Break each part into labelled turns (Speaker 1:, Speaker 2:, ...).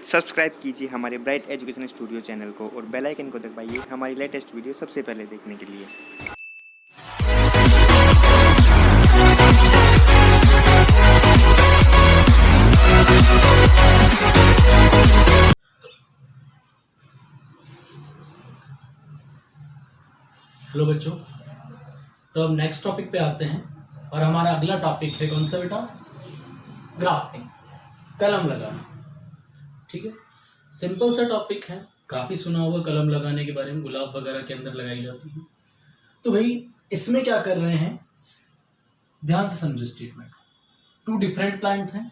Speaker 1: Subscribe कीजिए हमारे bright education studio channel को और बेल आइकन को दबाइए हमारी लेटेस्ट वीडियो सबसे पहले देखने के लिए।
Speaker 2: हेलो बच्चों, तो अब नेक्स्ट टॉपिक पे आते हैं और हमारा अगला टॉपिक है कौन सा बेटा? ग्राफ्टिंग, कलम लगाना। ठीक है, सिंपल सा टॉपिक है, काफ़ी सुना होगा कलम लगाने के बारे में, गुलाब वगैरह के अंदर लगाई जाती है। तो भाई इसमें क्या कर रहे हैं, ध्यान से समझो स्टेटमेंट। 2 डिफरेंट प्लांट हैं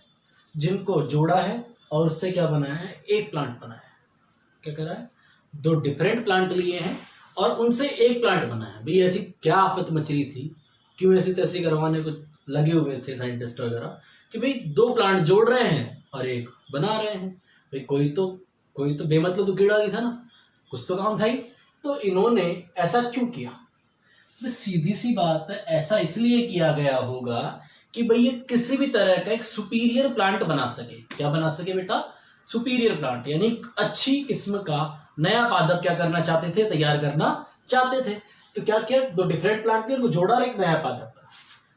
Speaker 2: जिनको जोड़ा है और उससे क्या बनाया है, एक प्लांट बनाया है। क्या करा है, 2 डिफरेंट प्लांट लिए हैं और उनसे एक प्लांट बनाया। भाई ऐसी क्या आफत मचली थी, क्यों ऐसी तैसी करवाने को लगे हुए थे साइंटिस्ट वगैरह कि भाई 2 प्लांट जोड़ रहे हैं और एक बना रहे हैं। भाई कोई तो बेमतलब तो कीड़ा नहीं था ना, कुछ तो काम था ही। तो इन्होंने ऐसा क्यों किया? तो सीधी सी बात है, ऐसा इसलिए किया गया होगा कि भाई ये किसी भी तरह का एक सुपीरियर प्लांट बना सके। क्या बना सके बेटा? सुपीरियर प्लांट, यानी अच्छी किस्म का नया पादप क्या करना चाहते थे, तैयार करना चाहते थे। तो क्या किया, 2 डिफरेंट प्लांट के जोड़ा और एक नया पादप।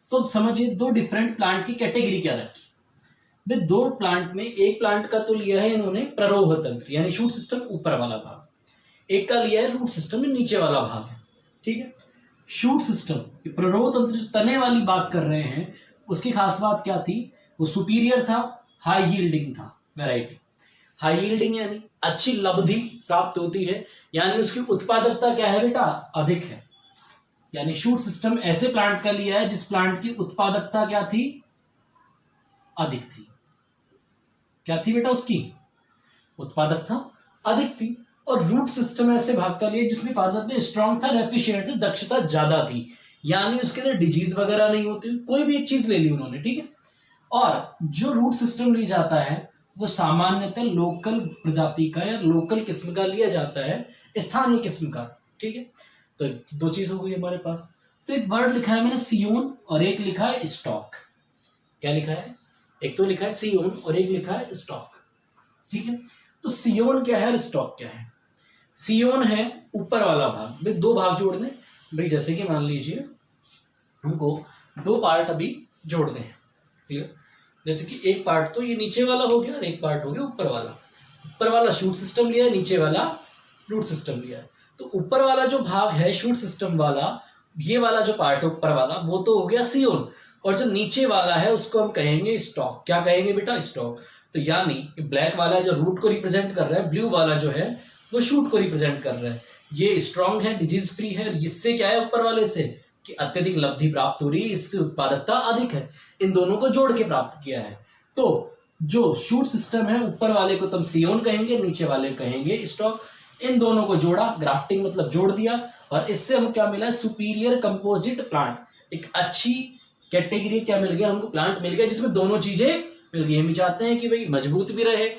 Speaker 2: तो अब समझिए 2 डिफरेंट प्लांट की कैटेगरी क्या रखी। भाई 2 प्लांट में एक प्लांट का तो लिया है इन्होंने प्ररोह तंत्र, यानी शूट सिस्टम ऊपर वाला भाग, एक का लिया है रूट सिस्टम में नीचे वाला भाग है। ठीक है, शूट सिस्टम प्ररोह तंत्र जो तने वाली बात कर रहे हैं, उसकी खास बात क्या थी, वो सुपीरियर था, हाई यील्डिंग था, वैरायटी हाई यील्डिंग यानी अच्छी लब्धि प्राप्त होती है, यानी उसकी उत्पादकता क्या है बेटा, अधिक है। यानी शूट सिस्टम ऐसे प्लांट का लिया है जिस प्लांट की उत्पादकता क्या थी, अधिक थी। क्या थी बेटा, उसकी उत्पादकता अधिक थी। और रूट सिस्टम ऐसे भाग का लिया जिसमें पादप में स्ट्रांग था, एफिशिएंट थी, दक्षता ज्यादा थी, यानी उसके अंदर डिजीज वगैरह नहीं होती। कोई भी एक चीज ले ली उन्होंने। ठीक है, और जो रूट सिस्टम ली जाता है वो सामान्यतः लोकल प्रजाति का या लोकल किस्म का लिया जाता है, स्थानीय किस्म का। ठीक है, तो 2 चीज हो गई हमारे पास। तो एक वर्ड लिखा है मैंने सियोन और एक लिखा है स्टॉक। क्या लिखा है, एक तो लिखा है सियोन और एक लिखा है स्टॉक। ठीक है, तो सियोन क्या है और स्टॉक क्या है? सियोन है ऊपर वाला भाग। भाई 2 भाग जोड़ दें। भाई जैसे कि मान लीजिए हमको 2 पार्ट अभी जोड़ दें। क्लियर? जैसे कि एक पार्ट तो ये नीचे वाला हो गया और एक पार्ट हो गया ऊपर वाला। ऊपर वाला शूट सिस्टम लिया है, नीचे वाला रूट सिस्टम लिया है। तो ऊपर वाला जो भाग है शूट सिस्टम वाला, ये वाला जो पार्ट है ऊपर वाला, वो तो हो गया सियोन, और जो नीचे वाला है उसको हम कहेंगे स्टॉक। क्या कहेंगे बेटा? स्टॉक। तो यानी ब्लैक वाला जो रूट को रिप्रेजेंट कर रहा है, ब्लू वाला जो है वो शूट को रिप्रेजेंट कर रहा है। ये स्ट्रांग है, डिजीज फ्री है। इससे क्या है, ऊपर वाले से कि अत्यधिक लब्धि प्राप्त हो रही है, इसकी उत्पादकता अधिक है। इन दोनों को जोड़ के प्राप्त किया है। तो जो शूट सिस्टम है, ऊपर वाले को तुम सियोन कहेंगे, नीचे वाले कहेंगे स्टॉक। इन दोनों को जोड़ा, ग्राफ्टिंग मतलब जोड़ दिया, और इससे हमको क्या मिला, सुपीरियर कंपोजिट प्लांट। एक अच्छी कैटेगरी क्या मिल गया हमको, प्लांट मिल गया जिसमें दोनों चीजें मिल गई। हम चाहते हैं कि भाई मजबूत भी रहे,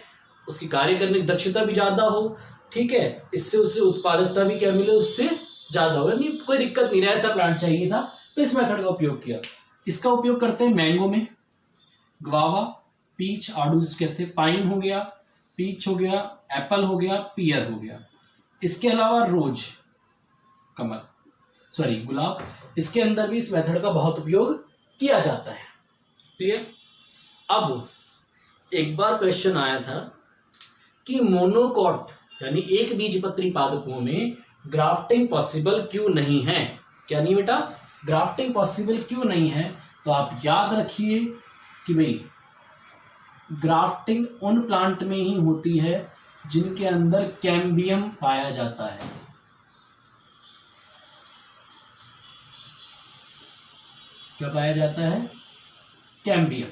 Speaker 2: उसकी कार्य करने की दक्षता भी ज्यादा हो। ठीक है, इससे उससे उत्पादकता भी क्या मिले, उससे ज्यादा हो। नहीं, कोई दिक्कत नहीं, ऐसा प्लांट चाहिए था, तो इस मेथड का उपयोग किया। इसका उपयोग करते हैं मैंगो में, ग्वावा, पीच, आड़ू जिसके थे, पाइन हो गया, पीच हो गया, एप्पल हो गया, पियर हो गया। इसके अलावा रोज, कमल, सॉरी गुलाब, इसके अंदर भी इस मेथड का बहुत उपयोग किया जाता है। क्लियर? अब एक बार क्वेश्चन आया था कि मोनोकॉट यानी एक बीजपत्री पादपों में ग्राफ्टिंग पॉसिबल क्यों नहीं है? क्या नहीं बेटा, ग्राफ्टिंग पॉसिबल क्यों नहीं है? तो आप याद रखिए कि भाई ग्राफ्टिंग उन प्लांट में ही होती है जिनके अंदर कैम्बियम पाया जाता है। क्या पाया जाता है? कैम्बियम।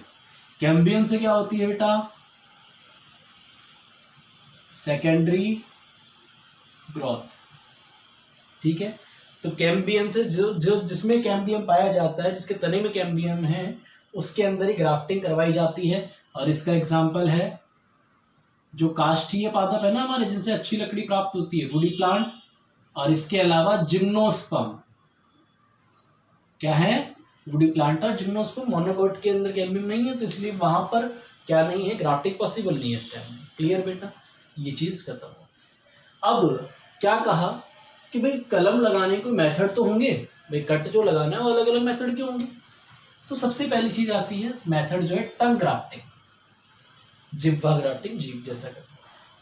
Speaker 2: कैम्बियम से क्या होती है बेटा? Secondary growth. ठीक है, तो कैम्बियम से जो जिसमें कैम्बियम पाया जाता है, जिसके तने में कैम्बियम है, उसके अंदर ही ग्राफ्टिंग करवाई जाती है। और इसका एग्जांपल है जो काष्ठीय पादप है ना हमारे, जिनसे अच्छी लकड़ी प्राप्त होती है, वुडी प्लांट। और इसके अलावा जिम्नोस्पर्म। क्या है? वुडी प्लांट और जिम्नोस्पर्म। मोनोकॉट के अंदर कैम्बियम नहीं है, तो इसलिए वहां पर क्या नहीं है, ग्राफ्टिंग पॉसिबल नहीं है इस टाइम में। क्लियर बेटा, ये चीज़ खत्म हो। अब क्या कहा कि भाई कलम लगाने के मेथड तो होंगे, भाई कट जो लगाना है वो अलग अलग मेथड क्यों होंगे। तो सबसे पहली चीज आती है मेथड जो है टंग ग्राफ्टिंग, जिह्वा ग्राफ्टिंग, जीभ जैसा कर।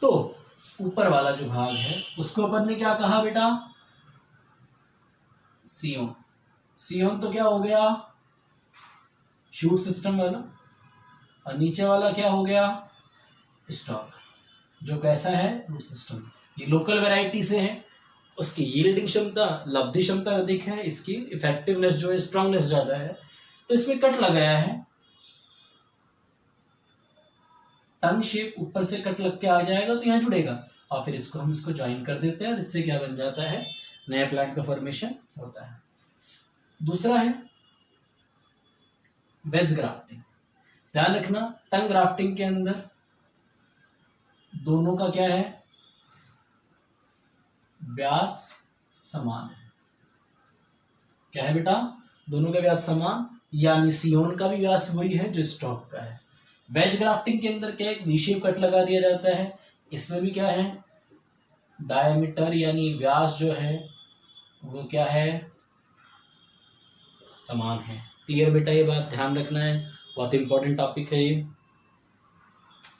Speaker 2: तो ऊपर वाला जो भाग है उसको अपन ने क्या कहा बेटा, सियोन। सियोन तो क्या हो गया, शूट सिस्टम वाला, और नीचे वाला क्या हो गया, स्टॉक, जो कैसा है, रूट सिस्टम। ये लोकल वैरायटी से है, उसकी यील्डिंग क्षमता, लब्धि क्षमता अधिक है, इसकी इफेक्टिवनेस जो है, स्ट्रांगनेस ज्यादा है। तो इसमें कट लगाया है, टंग शेप ऊपर से कट लग के आ जाएगा तो यहाँ जुड़ेगा, और फिर इसको हम इसको ज्वाइन कर देते हैं, और इससे क्या बन जाता है, नया प्लांट का फॉर्मेशन होता है। दूसरा है वेज ग्राफ्टिंग। ध्यान रखना, टंग ग्राफ्टिंग के अंदर दोनों का क्या है, व्यास समान है। क्या है बेटा, दोनों का व्यास समान, यानी सियोन का भी व्यास वही है जो स्टॉक का है। वेज ग्राफ्टिंग के अंदर क्या है, वी शेप कट लगा दिया जाता है, इसमें भी क्या है, डायमीटर यानी व्यास जो है वो क्या है, समान है। क्लियर बेटा, ये बात ध्यान रखना है, बहुत इंपॉर्टेंट टॉपिक है ये।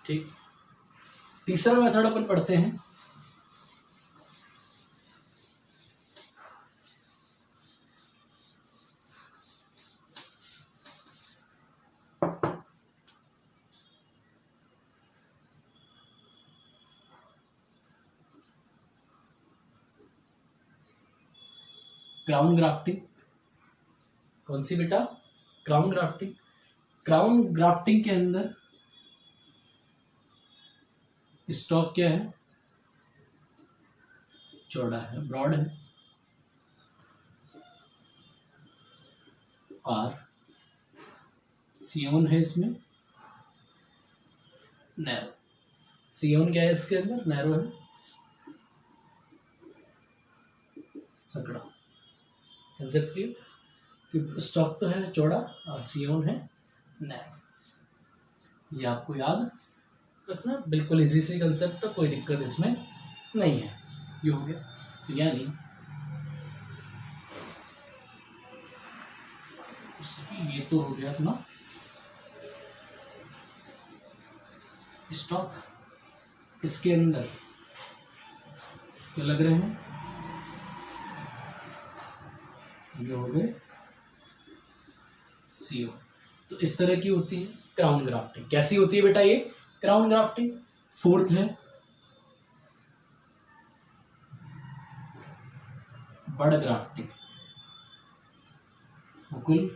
Speaker 2: ठीक, तीसरा मेथड अपन पढ़ते हैं, क्राउन ग्राफ्टिंग। कौन सी बेटा, क्राउन ग्राफ्टिंग। क्राउन ग्राफ्टिंग के अंदर स्टॉक क्या है, चौड़ा है, ब्रॉड है, और सियोन है इसमें नैरो। सियोन क्या है इसके अंदर, नैरो है, सकड़ा। कंसेप्ट क्लियर, कि स्टॉक तो है चौड़ा और सियोन है नैरो। ये आपको याद रखना, बिल्कुल इजी सी कंसेप्ट है, कोई दिक्कत इसमें नहीं है। ये हो गया, तो यानी ये तो हो गया अपना स्टॉक। इसके अंदर क्या लग रहे हैं, ये हो गए सीओ। तो इस तरह की होती है क्राउन ग्राफ्टिंग। कैसी होती है बेटा ये क्राउन ग्राफ्टिंग। फोर्थ है बड़ ग्राफ्टिंग। मुकुल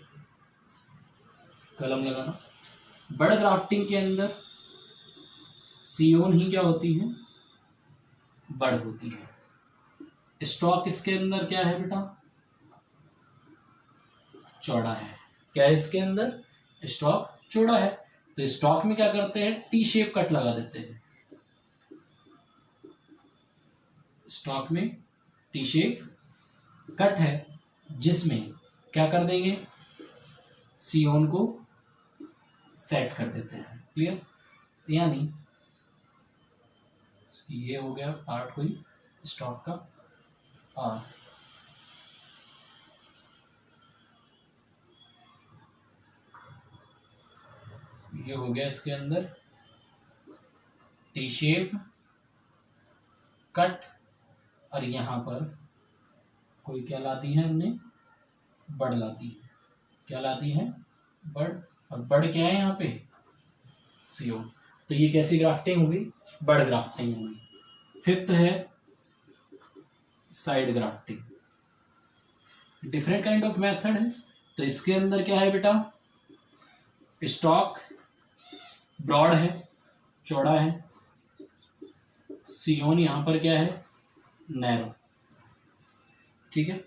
Speaker 2: कलम लगाना। बड़ ग्राफ्टिंग के अंदर सियोन ही क्या होती है, बड़ होती है। स्टॉक इसके अंदर क्या है बेटा, चौड़ा है। क्या है इसके अंदर, स्टॉक चौड़ा है। तो स्टॉक में क्या करते हैं, टी शेप कट लगा देते हैं। स्टॉक में टी शेप कट है, जिसमें क्या कर देंगे, सियोन को सेट कर देते हैं। क्लियर, यानी ये हो गया पार्ट कोई स्टॉक का, और ये हो गया इसके अंदर टी शेप कट, और यहां पर कोई क्या लाती है हमने, बड़ लाती है। क्या लाती है, बड़। और बड़ क्या है यहाँ पे, सियोन। तो ये कैसी ग्राफ्टिंग होगी, बड़ ग्राफ्टिंग होगी। फिफ्थ है side grafting. Different kind of method है। तो इसके अंदर क्या है बेटा, स्टॉक ब्रॉड है, चौड़ा है। सियोन यहां पर क्या है, नैरो। ठीक है,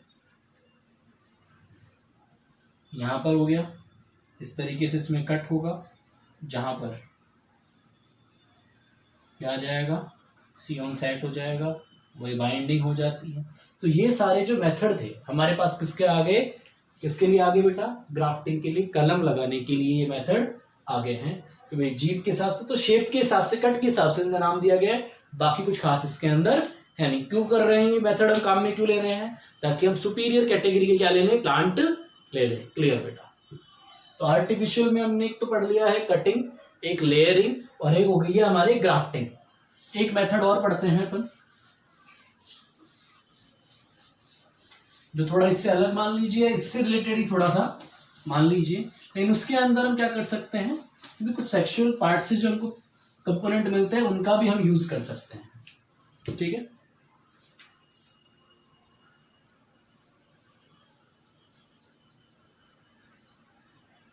Speaker 2: यहां पर हो गया इस तरीके से, इसमें कट होगा, जहां पर क्या आ जाएगा, सियोन सेट हो जाएगा, वही बाइंडिंग हो जाती है। तो ये सारे जो मेथड थे हमारे पास किसके आगे, किसके लिए आगे बेटा, ग्राफ्टिंग के लिए, कलम लगाने के लिए ये मेथड आगे हैं। कि भाई जीव के हिसाब से, तो शेप के हिसाब से, कट के हिसाब से इनका नाम दिया गया है। बाकी कुछ खास इसके अंदर है नहीं। क्यों कर रहे हैं ये मेथड, हम काम में क्यों ले रहे हैं, ताकि हम सुपीरियर कैटेगरी के क्या ले लें, प्लांट ले लें। क्लियर बेटा। तो आर्टिफिशियल में हमने एक तो पढ़ लिया है कटिंग, एक लेयरिंग, और एक हो गई है हमारी ग्राफ्टिंग। एक मेथड और पढ़ते हैं अपन, जो थोड़ा इससे अलग मान लीजिए, इससे रिलेटेड ही थोड़ा सा मान लीजिए, लेकिन उसके अंदर हम क्या कर सकते हैं, क्योंकि कुछ सेक्सुअल पार्ट से जो हमको कंपोनेंट मिलते हैं उनका भी हम यूज कर सकते हैं। ठीक है,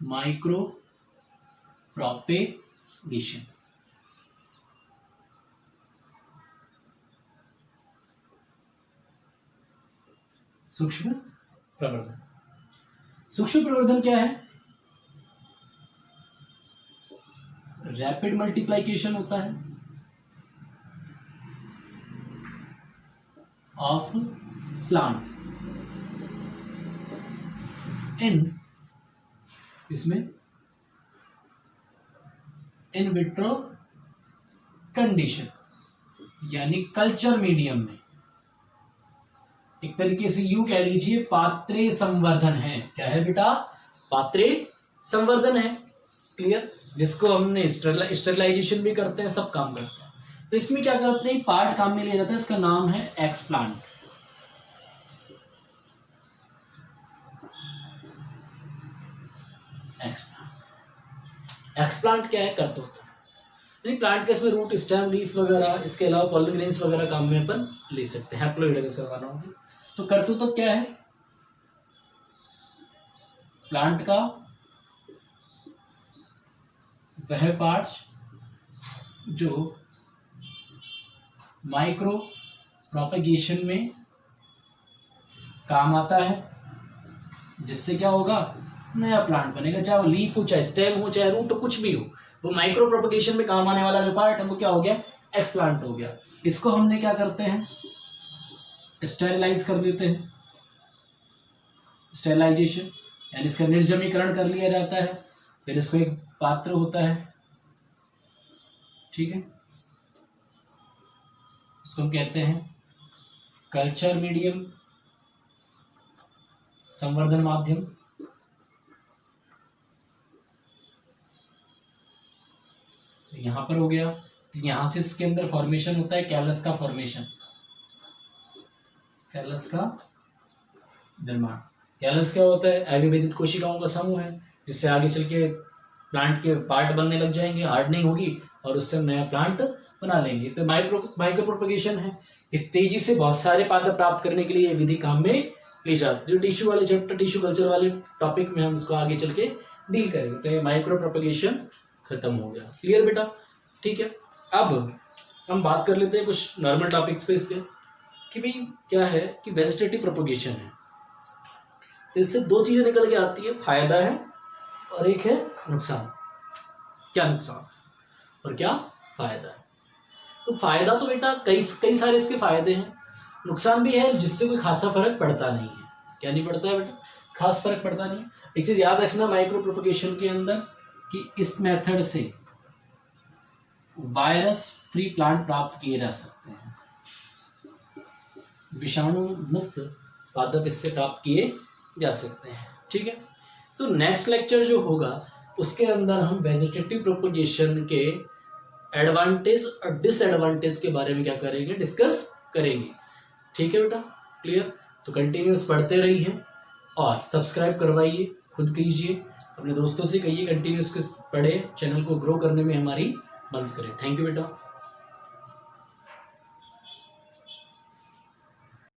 Speaker 2: माइक्रो प्रोपेगेशन। सूक्ष्म प्रवर्धन। सूक्ष्म प्रवर्धन क्या है, रैपिड मल्टीप्लिकेशन होता है ऑफ प्लांट इन, इसमें इन विट्रो कंडीशन, यानी कल्चर मीडियम में। एक तरीके से यूं कह लीजिए पात्रे संवर्धन है। क्या है बेटा, पात्रे संवर्धन है। क्लियर, जिसको हमने स्टेरिलाइजेशन भी करते हैं, सब काम करते हैं। तो इसमें क्या करते हैं, पार्ट काम में लिया जाता है, इसका नाम है एक्सप्लांट। एक्सप्लांट क्या है, करतूत। प्लांट के इसमें रूट, स्टेम, लीफ वगैरह, इसके अलावा पॉलन ग्रेन्स वगैरह काम में अपन ले सकते हैं, हैप्लोइड अगर करवाना होगा। तो करतूत तो क्या है, प्लांट का वह पार्ट्स जो माइक्रो प्रोपेगेशन में काम आता है, जिससे क्या होगा, नया प्लांट बनेगा। चाहे वो लीफ हो, चाहे स्टेम हो, चाहे रूट हो, कुछ भी हो, वो माइक्रो प्रोपेगेशन में काम आने वाला जो पार्ट है वो क्या हो गया, एक्सप्लांट हो गया। इसको हमने क्या करते हैं, स्टेरिलाइज कर देते हैं, स्टेरिलाइजेशन, यानी इसका निर्जमीकरण कर लिया जाता है। फिर इसको एक पात्र होता है, ठीक है, इसको हम कहते हैं कल्चर मीडियम, संवर्धन माध्यम। यहां पर हो गया, यहां से इसके अंदर फॉर्मेशन होता है कैलस का फॉर्मेशन, कैलस का निर्माण। कैलस क्या होता है, अविभेदित कोशिकाओं का समूह है, जिससे आगे चल के प्लांट के पार्ट बनने लग जाएंगे, हार्डनिंग होगी और उससे हम नया प्लांट बना लेंगे। तो माइक्रो प्रोपेगेशन है, ये तेजी से बहुत सारे पात्र प्राप्त करने के लिए ये विधि काम में ली जाती है। जो टिश्यू वाले चैप्टर, टिश्यू कल्चर वाले टॉपिक में हम इसको आगे चल के डील करेंगे। तो ये माइक्रो प्रोपेगेशन खत्म हो गया। क्लियर बेटा, ठीक है। अब हम बात कर लेते हैं कुछ नॉर्मल टॉपिक्स पे इसके, कि भाई क्या है कि वेजिटेटिव प्रोपेगेशन है, तो इससे दो चीजें निकल के आती है, फायदा है और एक है नुकसान। क्या नुकसान और क्या फायदा है। तो फायदा तो बेटा कई सारे इसके फायदे हैं, नुकसान भी है जिससे कोई खासा फर्क पड़ता नहीं है। क्या नहीं पड़ता है बेटा, खास फर्क पड़ता नहीं। एक चीज याद रखना माइक्रो प्रोपेगेशन के अंदर, कि इस मेथड से वायरस फ्री प्लांट प्राप्त किए जा सकते हैं, विषाणु मुक्त पादप इससे प्राप्त किए जा सकते हैं। ठीक है, तो नेक्स्ट लेक्चर जो होगा उसके अंदर हम वेजिटेटिव प्रोपेगेशन के एडवांटेज और डिसएडवांटेज के बारे में क्या करेंगे, डिस्कस करेंगे। ठीक है बेटा, क्लियर। तो कंटिन्यूस पढ़ते रहिए और सब्सक्राइब करवाइए, खुद कीजिए, अपने दोस्तों से कहिए कंटिन्यूस पढ़े, चैनल को ग्रो करने में हमारी मदद करें। थैंक यू बेटा।